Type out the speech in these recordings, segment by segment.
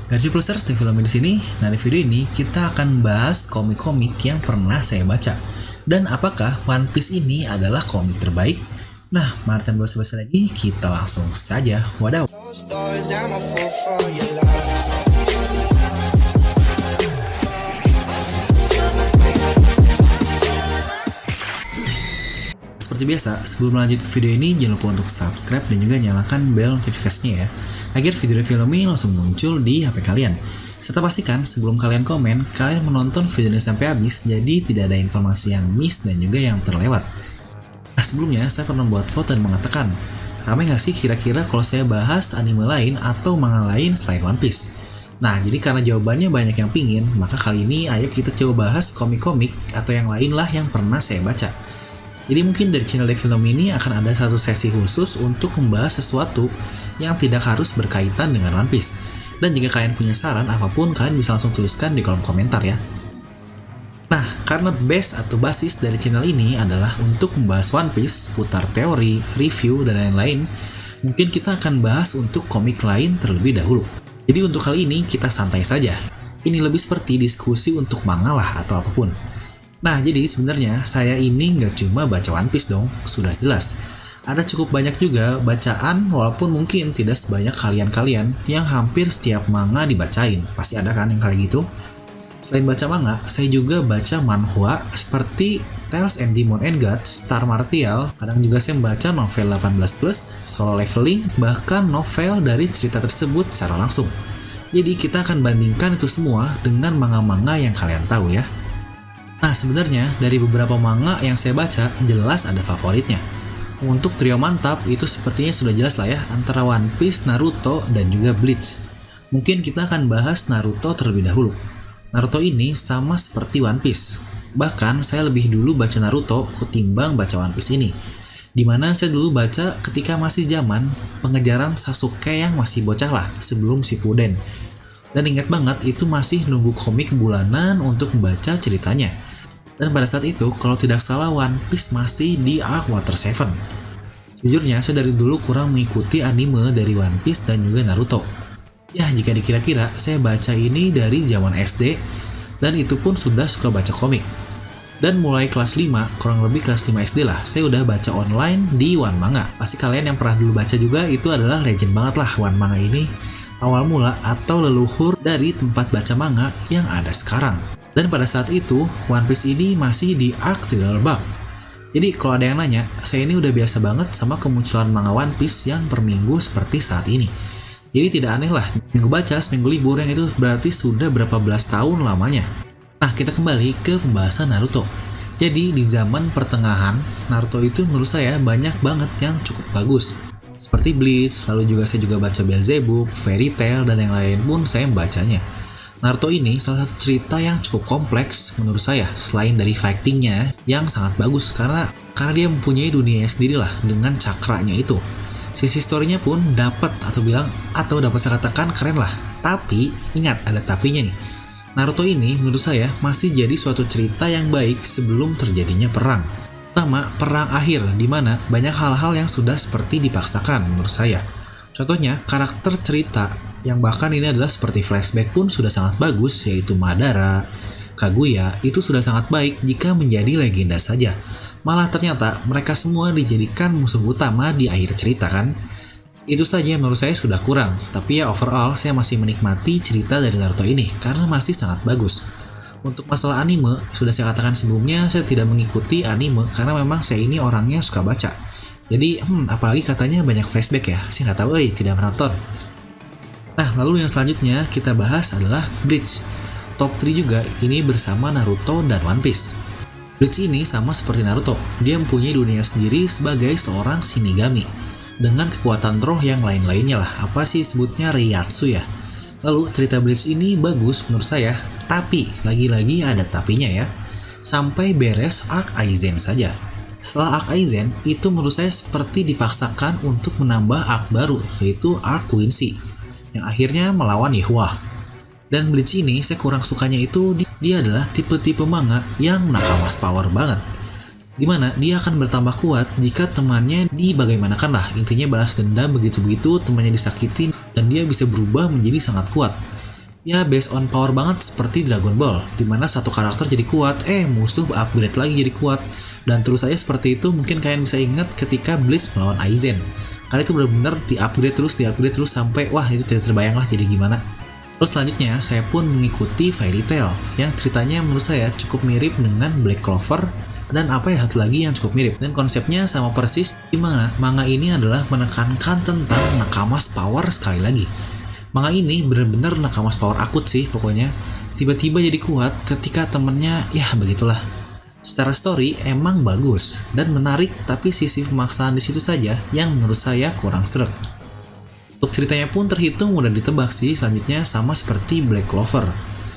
Garju Plusers TV Film di sini. Nah, di video ini kita akan bahas komik-komik yang pernah saya baca. Dan apakah One Piece ini adalah komik terbaik? Nah, mari tanpa basa-basi lagi, kita langsung saja. Wadaw. Seperti biasa, sebelum lanjut video ini jangan lupa untuk subscribe dan juga nyalakan bel notifikasinya ya, agar video film ini langsung muncul di HP kalian. Serta pastikan sebelum kalian komen, kalian menonton video ini sampai habis, jadi tidak ada informasi yang miss dan juga yang terlewat. Nah, sebelumnya saya pernah buat foto dan mengatakan, ramai gak sih kira-kira kalau saya bahas anime lain atau manga lain selain One Piece? Nah, jadi karena jawabannya banyak yang pingin, maka kali ini ayo kita coba bahas komik-komik atau yang lain lah yang pernah saya baca. Jadi mungkin dari channel Film ini akan ada satu sesi khusus untuk membahas sesuatu yang tidak harus berkaitan dengan One Piece. Dan jika kalian punya saran apapun, kalian bisa langsung tuliskan di kolom komentar ya. Nah, karena base atau basis dari channel ini adalah untuk membahas One Piece, putar teori, review, dan lain-lain, mungkin kita akan bahas untuk komik lain terlebih dahulu. Jadi untuk kali ini kita santai saja. Ini lebih seperti diskusi untuk manga lah atau apapun. Nah, jadi sebenarnya saya ini nggak cuma baca One Piece dong, sudah jelas. Ada cukup banyak juga bacaan, walaupun mungkin tidak sebanyak kalian-kalian yang hampir setiap manga dibacain. Pasti ada kan yang kayak gitu? Selain baca manga, saya juga baca manhwa seperti Tales and Demon and God, Star Martial, kadang juga saya membaca novel 18+, Solo Leveling, bahkan novel dari cerita tersebut secara langsung. Jadi kita akan bandingkan itu semua dengan manga-manga yang kalian tahu ya. Nah, sebenarnya dari beberapa manga yang saya baca, jelas ada favoritnya. Untuk trio mantap, itu sepertinya sudah jelas lah ya, antara One Piece, Naruto, dan juga Bleach. Mungkin kita akan bahas Naruto terlebih dahulu. Naruto ini sama seperti One Piece. Bahkan, saya lebih dulu baca Naruto ketimbang baca One Piece ini. Dimana saya dulu baca ketika masih zaman pengejaran Sasuke yang masih bocah lah, sebelum Shippuden. Dan ingat banget, itu masih nunggu komik bulanan untuk membaca ceritanya. Dan pada saat itu, kalau tidak salah One Piece masih di arc Water 7. Jujurnya, saya dari dulu kurang mengikuti anime dari One Piece dan juga Naruto. Ya, jika dikira-kira, saya baca ini dari zaman SD, dan itu pun sudah suka baca komik. Dan mulai kelas 5, kurang lebih kelas 5 SD lah, saya udah baca online di One Manga. Pasti kalian yang pernah dulu baca juga, itu adalah legend banget lah One Manga ini. Awal mula atau leluhur dari tempat baca manga yang ada sekarang. Dan pada saat itu, One Piece ini masih di arc Thriller Bark. Jadi kalau ada yang nanya, saya ini udah biasa banget sama kemunculan manga One Piece yang per minggu seperti saat ini. Jadi tidak aneh lah, minggu baca, seminggu libur, yang itu berarti sudah berapa belas tahun lamanya. Nah, kita kembali ke pembahasan Naruto. Jadi di zaman pertengahan, Naruto itu menurut saya banyak banget yang cukup bagus. Seperti Bleach, lalu juga saya juga baca Beelzebub, Fairy Tail, dan yang lain pun saya membacanya. Naruto ini salah satu cerita yang cukup kompleks menurut saya, selain dari fightingnya yang sangat bagus karena dia mempunyai dunia sendiri lah dengan cakranya itu. Sisi storynya pun dapat dapat saya katakan keren lah. Tapi ingat ada tapinya nih. Naruto ini menurut saya masih jadi suatu cerita yang baik sebelum terjadinya perang. Pertama, perang akhir di mana banyak hal-hal yang sudah seperti dipaksakan menurut saya. Contohnya karakter cerita yang bahkan ini adalah seperti flashback pun sudah sangat bagus, yaitu Madara, Kaguya, itu sudah sangat baik jika menjadi legenda saja. Malah ternyata mereka semua dijadikan musuh utama di akhir cerita kan. Itu saja menurut saya sudah kurang, tapi ya overall saya masih menikmati cerita dari Naruto ini karena masih sangat bagus. Untuk masalah anime, sudah saya katakan sebelumnya saya tidak mengikuti anime karena memang saya ini orangnya suka baca. Jadi apalagi katanya banyak flashback ya, saya nggak tahu tidak menonton. Nah, lalu yang selanjutnya kita bahas adalah Bleach. Top 3 juga ini bersama Naruto dan One Piece. Bleach ini sama seperti Naruto, dia mempunyai dunia sendiri sebagai seorang Shinigami. Dengan kekuatan roh yang lain-lainnya lah, apa sih sebutnya Reiatsu ya. Lalu cerita Bleach ini bagus menurut saya, tapi lagi-lagi ada tapinya ya. Sampai beres arc Aizen saja. Setelah arc Aizen, itu menurut saya seperti dipaksakan untuk menambah arc baru, yaitu arc Quincy, yang akhirnya melawan Yhwach. Dan Bleach ini saya kurang sukanya itu dia adalah tipe-tipe manga yang nakamas power banget. Dimana dia akan bertambah kuat jika temannya dibagaimanakan lah, intinya balas dendam begitu-begitu temannya disakitin dan dia bisa berubah menjadi sangat kuat. Ya based on power banget seperti Dragon Ball, dimana satu karakter jadi kuat, musuh upgrade lagi jadi kuat. Dan terus saja seperti itu. Mungkin kalian bisa ingat ketika Bleach melawan Aizen. Karena itu benar-benar di-upgrade terus sampai wah itu tidak terbayang lah jadi gimana. Terus selanjutnya saya pun mengikuti Fairy Tail yang ceritanya menurut saya cukup mirip dengan Black Clover. Dan apa ya satu lagi yang cukup mirip, dan konsepnya sama persis, dimana manga ini adalah menekankan tentang Nakamas Power sekali lagi. Manga ini bener-bener Nakamas Power akut sih pokoknya. Tiba-tiba jadi kuat ketika temennya, ya begitulah. Secara story emang bagus dan menarik, tapi sisi pemaksaan di situ saja yang menurut saya kurang sreg. Untuk ceritanya pun terhitung mudah ditebak sih, selanjutnya sama seperti Black Clover.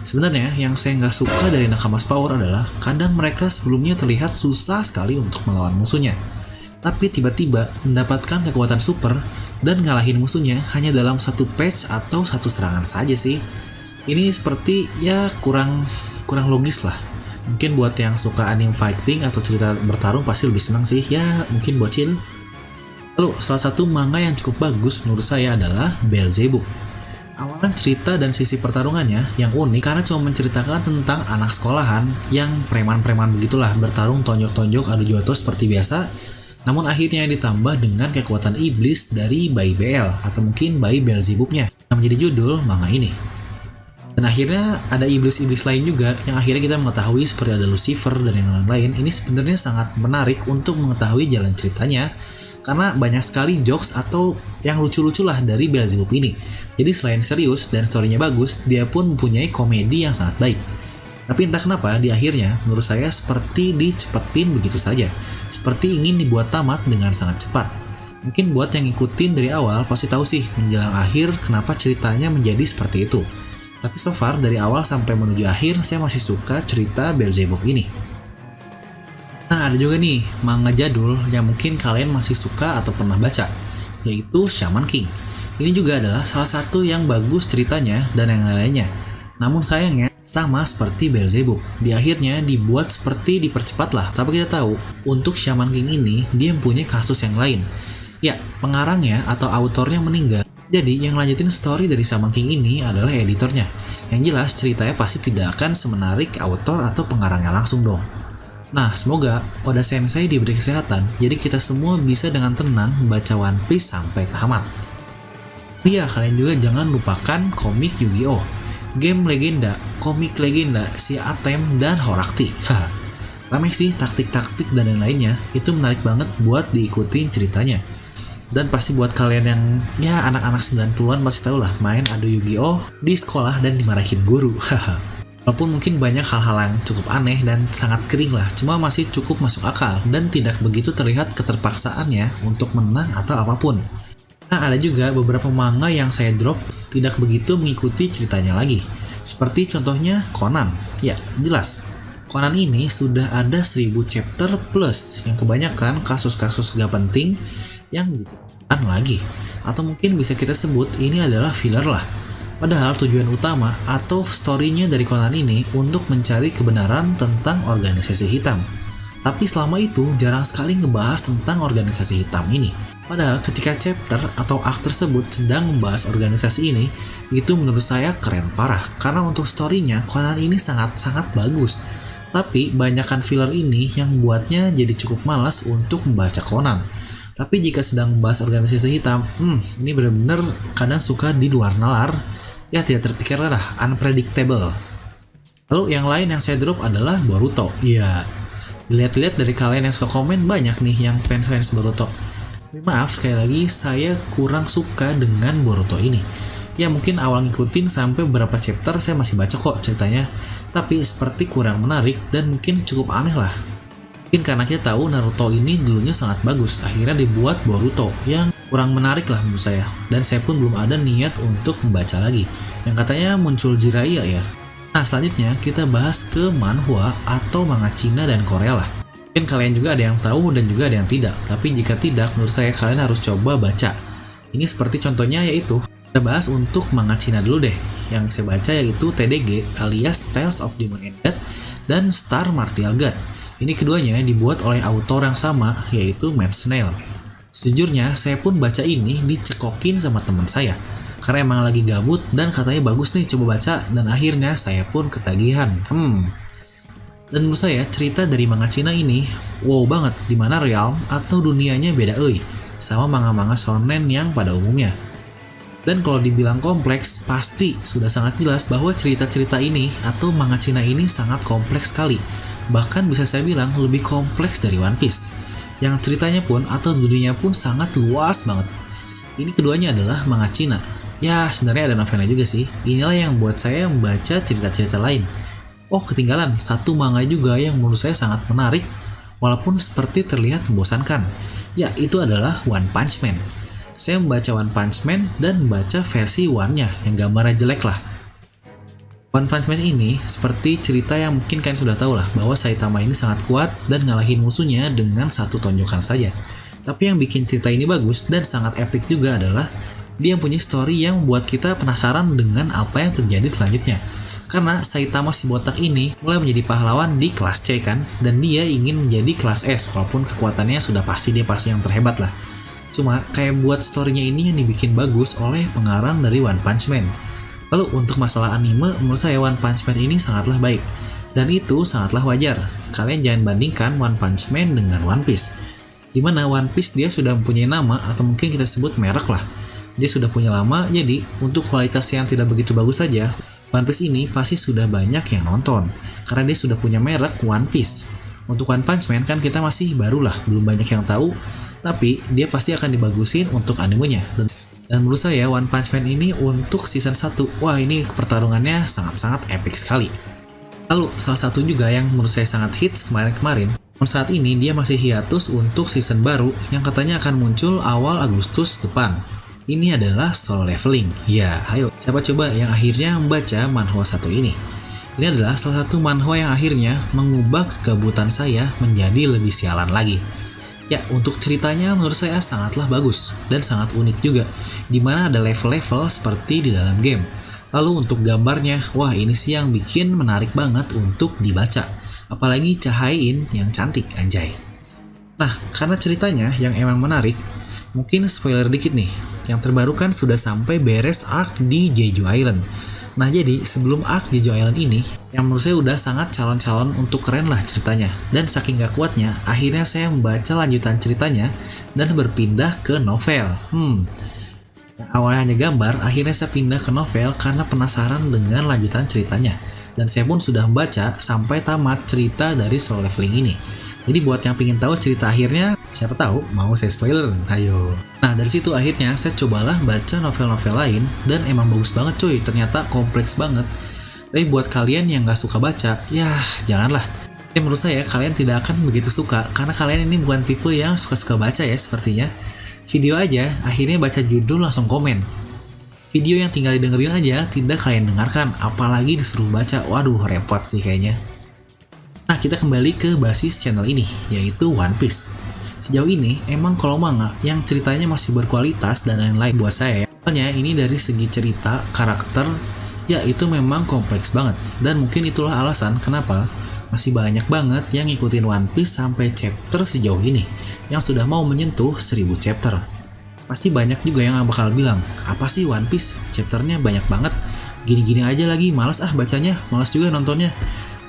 Sebenarnya yang saya nggak suka dari Nakamas Power adalah kadang mereka sebelumnya terlihat susah sekali untuk melawan musuhnya. Tapi tiba-tiba mendapatkan kekuatan super dan ngalahin musuhnya hanya dalam satu patch atau satu serangan saja sih. Ini seperti ya kurang logis lah. Mungkin buat yang suka anime fighting atau cerita bertarung pasti lebih senang sih, ya mungkin bocil. Lalu salah satu manga yang cukup bagus menurut saya adalah Beelzebub. Awalan cerita dan sisi pertarungannya yang unik karena cuma menceritakan tentang anak sekolahan yang preman-preman begitulah, bertarung tonjok-tonjok adu jotos seperti biasa. Namun akhirnya ditambah dengan kekuatan iblis dari bayi BL atau mungkin bayi Beelzebubnya yang menjadi judul manga ini. Dan akhirnya ada iblis-iblis lain juga yang akhirnya kita mengetahui seperti ada Lucifer dan yang lain-lain. Ini sebenarnya sangat menarik untuk mengetahui jalan ceritanya karena banyak sekali jokes atau yang lucu-lucu lah dari Beelzebub ini. Jadi selain serius dan story-nya bagus, dia pun mempunyai komedi yang sangat baik. Tapi entah kenapa di akhirnya menurut saya seperti dicepetin begitu saja. Seperti ingin dibuat tamat dengan sangat cepat. Mungkin buat yang ngikutin dari awal pasti tahu sih menjelang akhir kenapa ceritanya menjadi seperti itu. Tapi so far dari awal sampai menuju akhir saya masih suka cerita Beelzebub ini. Nah ada juga nih manga jadul yang mungkin kalian masih suka atau pernah baca, yaitu Shaman King. Ini juga adalah salah satu yang bagus ceritanya dan yang lainnya. Namun sayangnya sama seperti Beelzebub, di akhirnya dibuat seperti dipercepat lah. Tapi kita tahu untuk Shaman King ini dia mempunyai kasus yang lain. Ya pengarangnya atau autornya meninggal. Jadi yang lanjutin story dari Shaman King ini adalah editornya. Yang jelas ceritanya pasti tidak akan semenarik autor atau pengarangnya langsung dong. Nah semoga Oda Sensei diberi kesehatan, jadi kita semua bisa dengan tenang membaca One Piece sampai tamat. Iya, kalian juga jangan lupakan komik Yu-Gi-Oh, game legenda, komik legenda, si Atem dan Horakti. Ramai sih taktik-taktik dan lain-lainnya, itu menarik banget buat diikutin ceritanya. Dan pasti buat kalian yang ya anak-anak 90-an pasti tahu lah main adu Yu-Gi-Oh di sekolah dan dimarahin guru. Walaupun mungkin banyak hal-hal yang cukup aneh dan sangat kering lah, cuma masih cukup masuk akal dan tidak begitu terlihat keterpaksaannya untuk menang atau apapun. Nah ada juga beberapa manga yang saya drop tidak begitu mengikuti ceritanya lagi. Seperti contohnya Conan. Ya jelas, Conan ini sudah ada 1000 chapter plus yang kebanyakan kasus-kasus gak penting yang diceritakan lagi. Atau mungkin bisa kita sebut ini adalah filler lah. Padahal tujuan utama atau story-nya dari Conan ini untuk mencari kebenaran tentang organisasi hitam. Tapi selama itu jarang sekali ngebahas tentang organisasi hitam ini. Padahal ketika chapter atau arc tersebut sedang membahas organisasi ini, itu menurut saya keren parah. Karena untuk story-nya Conan ini sangat-sangat bagus. Tapi banyakkan filler ini yang buatnya jadi cukup malas untuk membaca Conan. Tapi jika sedang membahas organisasi hitam, ini benar-benar kadang suka di luar nalar. Ya tidak terpikirkan lah, unpredictable. Lalu yang lain yang saya drop adalah Boruto. Iya, dilihat-lihat dari kalian yang suka komen banyak nih yang fans-fans Boruto. Tapi maaf sekali lagi saya kurang suka dengan Boruto ini. Ya mungkin awal ngikutin sampai beberapa chapter saya masih baca kok ceritanya. Tapi seperti kurang menarik dan mungkin cukup aneh lah. Mungkin karena kita tahu Naruto ini dulunya sangat bagus, akhirnya dibuat Boruto yang kurang menarik lah menurut saya. Dan saya pun belum ada niat untuk membaca lagi. Yang katanya muncul Jiraiya ya. Nah selanjutnya kita bahas ke manhwa atau manga Cina dan Korea lah. Mungkin kalian juga ada yang tahu dan juga ada yang tidak. Tapi jika tidak, menurut saya kalian harus coba baca. Ini seperti contohnya yaitu, kita bahas untuk manga Cina dulu deh. Yang saya baca yaitu TDG alias Tales of Demon and Death dan Star Martial God. Ini keduanya dibuat oleh autor yang sama, yaitu Matt Snell. Sejujurnya, saya pun baca ini dicekokin sama teman saya. karena emang lagi gabut dan katanya bagus nih coba baca, dan akhirnya saya pun ketagihan. Dan menurut saya cerita dari manga Cina ini wow banget, dimana realm atau dunianya beda sama manga-manga shonen yang pada umumnya. Dan kalau dibilang kompleks, pasti sudah sangat jelas bahwa cerita-cerita ini atau manga Cina ini sangat kompleks sekali. Bahkan bisa saya bilang lebih kompleks dari One Piece, yang ceritanya pun atau dunianya pun sangat luas banget. Ini keduanya adalah manga Cina. Ya sebenarnya ada novelnya juga sih. Inilah yang buat saya membaca cerita-cerita lain. Oh ketinggalan, satu manga juga yang menurut saya sangat menarik, walaupun seperti terlihat membosankan. Ya, itu adalah One Punch Man. Saya membaca One Punch Man dan membaca versi One-nya yang gambarnya jelek lah. One Punch Man ini seperti cerita yang mungkin kalian sudah tahu lah, bahwa Saitama ini sangat kuat dan ngalahin musuhnya dengan satu tonjokan saja. Tapi yang bikin cerita ini bagus dan sangat epic juga adalah dia punya story yang membuat kita penasaran dengan apa yang terjadi selanjutnya. Karena Saitama si botak ini mulai menjadi pahlawan di kelas C kan, dan dia ingin menjadi kelas S, walaupun kekuatannya sudah pasti dia pasti yang terhebat lah. Cuma kayak buat storynya ini yang dibikin bagus oleh pengarang dari One Punch Man. Lalu untuk masalah anime, menurut saya One Punch Man ini sangatlah baik, dan itu sangatlah wajar. Kalian jangan bandingkan One Punch Man dengan One Piece, dimana One Piece dia sudah mempunyai nama, atau mungkin kita sebut merek lah. Dia sudah punya lama, jadi untuk kualitas yang tidak begitu bagus saja, One Piece ini pasti sudah banyak yang nonton, karena dia sudah punya merek One Piece. Untuk One Punch Man kan kita masih baru lah, belum banyak yang tahu, tapi dia pasti akan dibagusin untuk animenya. Dan menurut saya One Punch Man ini untuk season 1, wah ini pertarungannya sangat-sangat epic sekali. Lalu salah satu juga yang menurut saya sangat hits kemarin-kemarin, saat ini dia masih hiatus untuk season baru yang katanya akan muncul awal Agustus depan. Ini adalah Solo Leveling. Ya, ayo, siapa coba yang akhirnya membaca manhwa satu ini? Ini adalah salah satu manhwa yang akhirnya mengubah kegabutan saya menjadi lebih sialan lagi. Ya, untuk ceritanya menurut saya sangatlah bagus dan sangat unik juga, dimana ada level-level seperti di dalam game. Lalu untuk gambarnya, wah ini sih yang bikin menarik banget untuk dibaca. Apalagi cahayain yang cantik, anjay. Nah, karena ceritanya yang emang menarik, mungkin spoiler dikit nih. Yang terbaru kan sudah sampai beres arc di Jeju Island. Nah jadi sebelum arc Jeju Island ini, yang menurut saya udah sangat calon-calon untuk keren lah ceritanya. Dan saking gak kuatnya, akhirnya saya membaca lanjutan ceritanya dan berpindah ke novel. Yang awalnya hanya gambar, akhirnya saya pindah ke novel karena penasaran dengan lanjutan ceritanya. Dan saya pun sudah membaca sampai tamat cerita dari Solo Leveling ini. Jadi buat yang pengen tahu cerita akhirnya, siapa tahu mau saya spoiler, ayo. Nah dari situ akhirnya saya cobalah baca novel-novel lain dan emang bagus banget cuy, ternyata kompleks banget. Tapi buat kalian yang gak suka baca, ya janganlah. Menurut saya kalian tidak akan begitu suka karena kalian ini bukan tipe yang suka-suka baca ya sepertinya. Video aja akhirnya baca judul langsung komen. Video yang tinggal didengerin aja tidak kalian dengarkan, apalagi disuruh baca, waduh repot sih kayaknya. Nah kita kembali ke basis channel ini, yaitu One Piece. Sejauh ini emang kalau manga yang ceritanya masih berkualitas dan lain-lain buat saya, soalnya ini dari segi cerita, karakter, ya itu memang kompleks banget. Dan mungkin itulah alasan kenapa masih banyak banget yang ngikutin One Piece sampai chapter sejauh ini, yang sudah mau menyentuh 1000 chapter. Pasti banyak juga yang bakal bilang, apa sih One Piece? Chapternya banyak banget, gini-gini aja lagi, malas bacanya, malas juga nontonnya.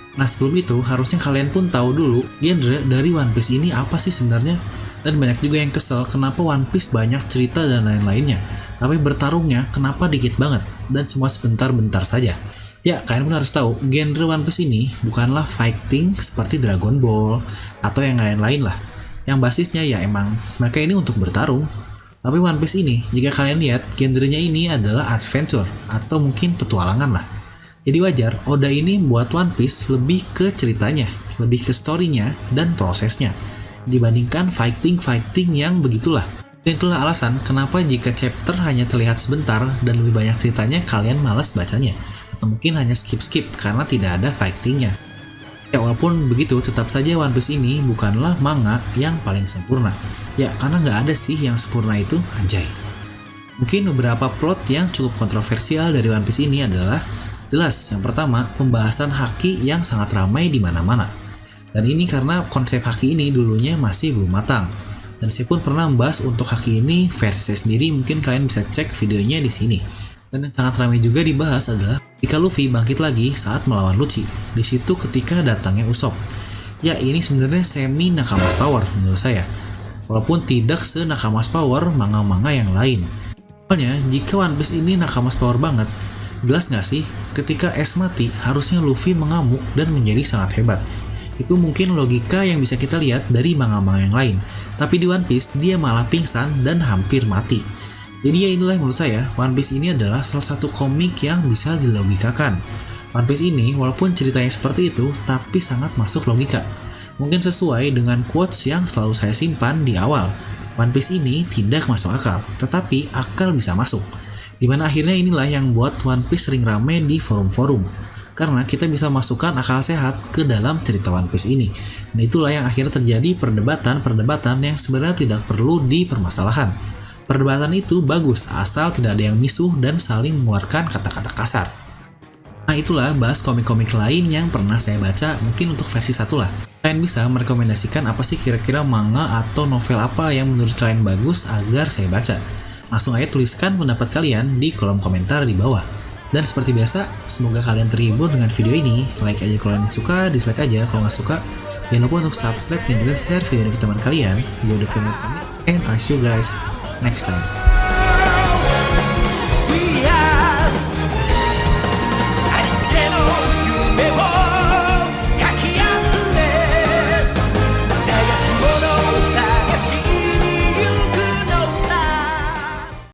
Nah sebelum itu harusnya kalian pun tahu dulu genre dari One Piece ini apa sih sebenarnya. Dan banyak juga yang kesel kenapa One Piece banyak cerita dan lain-lainnya, tapi bertarungnya kenapa dikit banget dan cuma sebentar-bentar saja. Ya kalian pun harus tahu genre One Piece ini bukanlah fighting seperti Dragon Ball atau yang lain-lain lah. Yang basisnya ya emang mereka ini untuk bertarung. Tapi One Piece ini jika kalian lihat genrenya ini adalah adventure atau mungkin petualangan lah. Jadi wajar Oda ini membuat One Piece lebih ke ceritanya, lebih ke story-nya dan prosesnya, dibandingkan fighting yang begitulah. Dan itulah alasan kenapa jika chapter hanya terlihat sebentar dan lebih banyak ceritanya kalian malas bacanya, atau mungkin hanya skip karena tidak ada fightingnya. Ya walaupun begitu tetap saja One Piece ini bukanlah manga yang paling sempurna. Ya karena nggak ada sih yang sempurna itu, anjay. Mungkin beberapa plot yang cukup kontroversial dari One Piece ini adalah jelas, yang pertama, pembahasan haki yang sangat ramai di mana-mana. Dan ini karena konsep haki ini dulunya masih belum matang. Dan saya pun pernah membahas untuk haki ini versi saya sendiri, mungkin kalian bisa cek videonya di sini. Dan yang sangat ramai juga dibahas adalah ketika Luffy bangkit lagi saat melawan Lucci. Di situ ketika datangnya Usopp. Ya, ini sebenarnya semi Nakamas Power menurut saya. Walaupun tidak se-Nakamas Power manga-manga yang lain. Soalnya, jika One Piece ini Nakamas Power banget, jelas nggak sih ketika es mati harusnya Luffy mengamuk dan menjadi sangat hebat. Itu mungkin logika yang bisa kita lihat dari manga-manga yang lain. Tapi di One Piece dia malah pingsan dan hampir mati. Jadi ya inilah menurut saya, One Piece ini adalah salah satu komik yang bisa dilogikakan. One Piece ini walaupun ceritanya seperti itu, tapi sangat masuk logika. Mungkin sesuai dengan quotes yang selalu saya simpan di awal. One Piece ini tidak masuk akal, tetapi akal bisa masuk. Dimana akhirnya inilah yang buat One Piece sering rame di forum-forum. Karena kita bisa masukkan akal sehat ke dalam cerita One Piece ini. Nah itulah yang akhirnya terjadi perdebatan-perdebatan yang sebenarnya tidak perlu dipermasalahkan. Perdebatan itu bagus asal tidak ada yang misuh dan saling mengeluarkan kata-kata kasar. Nah itulah bahas komik-komik lain yang pernah saya baca, mungkin untuk versi 1 lah. Kalian bisa merekomendasikan apa sih kira-kira manga atau novel apa yang menurut kalian bagus agar saya baca. Langsung aja tuliskan pendapat kalian di kolom komentar di bawah. Dan seperti biasa, semoga kalian terhibur dengan video ini. Like aja kalau kalian suka, dislike aja kalau nggak suka. Jangan lupa untuk subscribe dan juga share video ini ke teman kalian. Gue udah film pamit, and I'll see you guys next time.